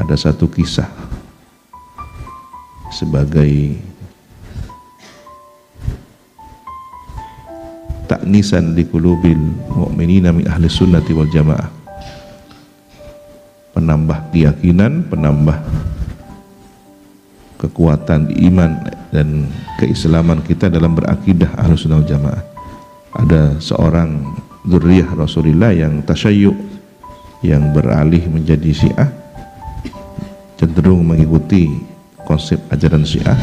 ada satu kisah sebagai taknisan li qulubil mu'minina min ahli sunnati wal jamaah, penambah keyakinan, penambah kekuatan iman dan keislaman kita dalam berakidah Ahlus Sunnah wal Jamaah. Ada seorang dzurriyyah Rasulullah yang tasyayyu', yang beralih menjadi Syiah, cenderung mengikuti konsep ajaran Syiah.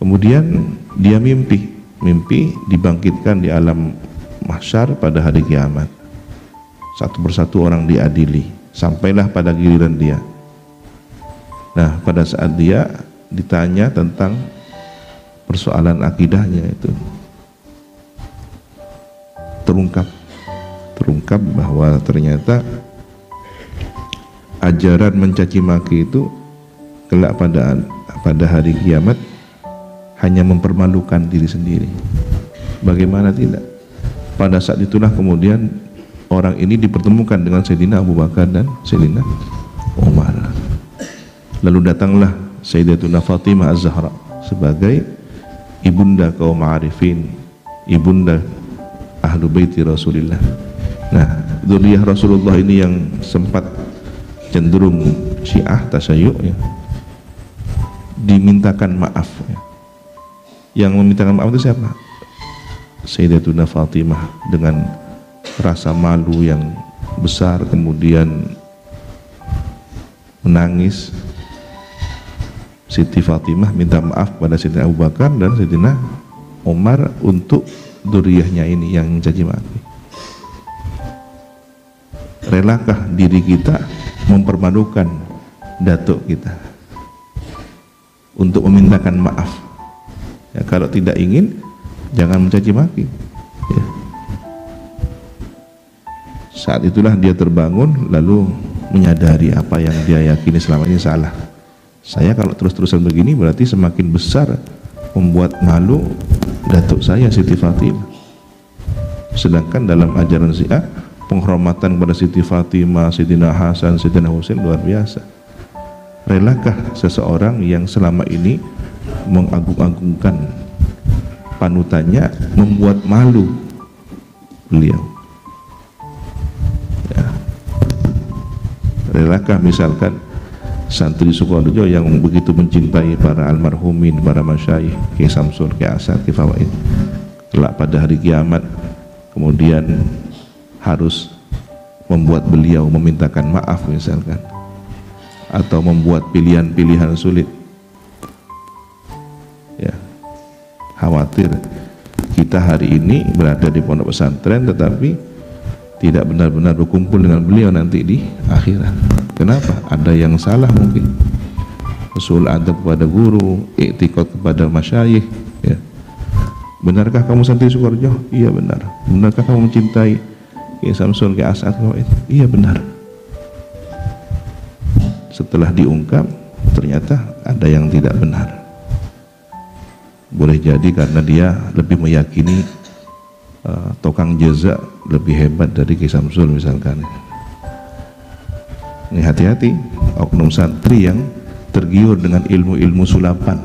Kemudian dia mimpi dibangkitkan di alam mahsyar pada hari kiamat. Satu persatu orang diadili, sampailah pada giliran dia. Nah, pada saat dia ditanya tentang persoalan akidahnya, itu terungkap bahwa ternyata ajaran mencaci maki itu kelak pada hari kiamat hanya mempermalukan diri sendiri. Bagaimana tidak? Pada saat itulah kemudian orang ini dipertemukan dengan Sayyidina Abu Bakar dan Sayyidina Umar. Lalu datanglah Sayyidatuna Fatimah Az-Zahra sebagai ibunda kaum arifin, ibunda ahlu baiti Rasulullah. Nah, dzurriyyah Rasulullah ini yang sempat cenderung Syiah tasyayyu', ya, dimintakan maaf, ya. Yang memintakan maaf itu siapa? Sayyidatuna Fatimah dengan rasa malu yang besar kemudian menangis. Siti Fatimah minta maaf pada Sayyidina Abu Bakar dan Sayyidina Umar untuk dzurriyyahnya ini yang mencaci maki. Relakah diri kita mempermalukan datuk kita untuk memintakan maaf? Ya, kalau tidak ingin, jangan mencaci maki, ya. Saat itulah dia terbangun lalu menyadari apa yang dia yakini selama ini salah. Saya kalau terus-terusan begini berarti semakin besar membuat malu datuk saya Siti Fatimah. Sedangkan dalam ajaran Syiah penghormatan kepada Siti Fatimah, Sayyidina Hasan, Sayyidina Husain luar biasa. Relakah seseorang yang selama ini mengagung-agungkan panutannya membuat malu beliau? Ya. Relakah misalkan santri Sukoharjo yang begitu mencintai para almarhumin, para masyayikh, Ki Samsul, Ki Asad, Ki Fawaid, kelak pada hari kiamat kemudian harus membuat beliau memintakan maaf misalkan, atau membuat pilihan-pilihan sulit, ya. Khawatir kita hari ini berada di pondok pesantren tetapi tidak benar-benar berkumpul dengan beliau nanti di akhirat. Kenapa? Ada yang salah mungkin. Usul adab kepada guru, i'tiqad kepada masyayikh, ya. Benarkah kamu santri Sukoharjo? Iya benar. Benarkah kamu mencintai Ki Samsul, Ki Asad? Iya benar. Setelah diungkap ternyata ada yang tidak benar. Boleh jadi karena dia lebih meyakini Tokang Jaza lebih hebat dari Ki Samsul misalkan. Ini hati-hati oknum santri yang tergiur dengan ilmu-ilmu sulapan,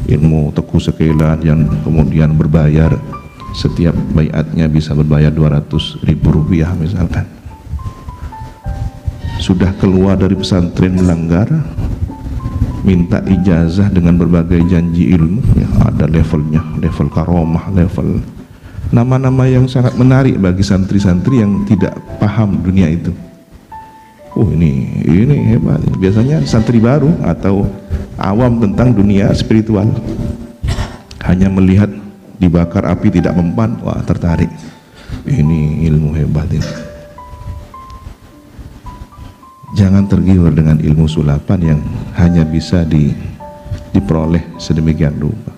ilmu teku sekelan yang kemudian berbayar, setiap baiatnya bisa berbayar 200.000 rupiah misalkan. Sudah keluar dari pesantren melanggar, minta ijazah dengan berbagai janji ilmu, ya, ada levelnya, level karomah, level nama-nama yang sangat menarik bagi santri-santri yang tidak paham dunia itu. Ini hebat. Biasanya santri baru atau awam tentang dunia spiritual, hanya melihat dibakar api tidak mempan, wah tertarik, ini ilmu hebat ini. Jangan tergiur dengan ilmu sulapan yang hanya bisa diperoleh sedemikian rupa.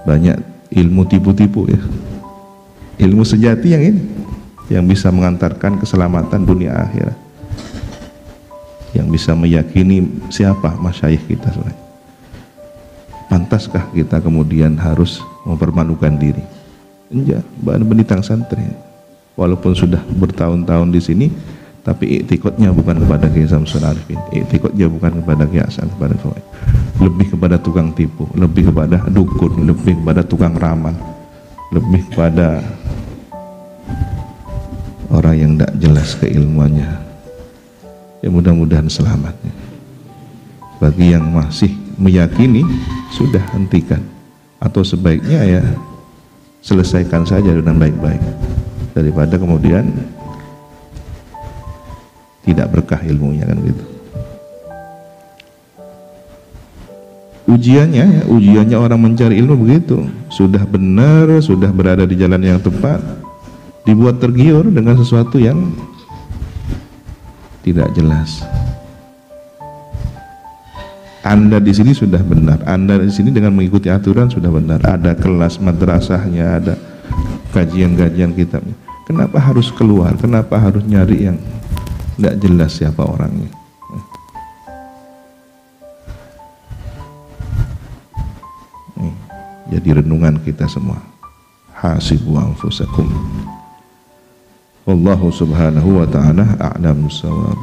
Banyak ilmu tipu-tipu, ya. Ilmu sejati yang ini yang bisa mengantarkan keselamatan dunia akhirat, yang bisa meyakini siapa masyayikh kita. Pantaskah kita kemudian harus mempermalukan diri? Enggak, benitang santri walaupun sudah bertahun-tahun di sini tapi i'tiqadnya bukan kepada Kiai Samsul Arifin, i'tiqadnya bukan kepada Kiai Hasan Farid, lebih kepada tukang tipu, lebih kepada dukun, lebih kepada tukang ramal, lebih kepada orang yang tidak jelas keilmuannya. Ya mudah-mudahan selamatnya. Bagi yang masih meyakini, sudah hentikan, atau sebaiknya ya selesaikan saja dengan baik-baik, daripada kemudian tidak berkah ilmunya, kan gitu. Ujiannya orang mencari ilmu begitu. Sudah benar, sudah berada di jalan yang tepat, dibuat tergiur dengan sesuatu yang tidak jelas. Anda di sini sudah benar, Anda di sini dengan mengikuti aturan sudah benar, ada kelas madrasahnya, ada kajian-kajian kitabnya. Kenapa harus keluar? Kenapa harus nyari yang tidak jelas siapa orangnya? Jadi renungan kita semua. Hasibu anfusakum. Wallahu subhanahu wa ta'ala a'lam bissawab.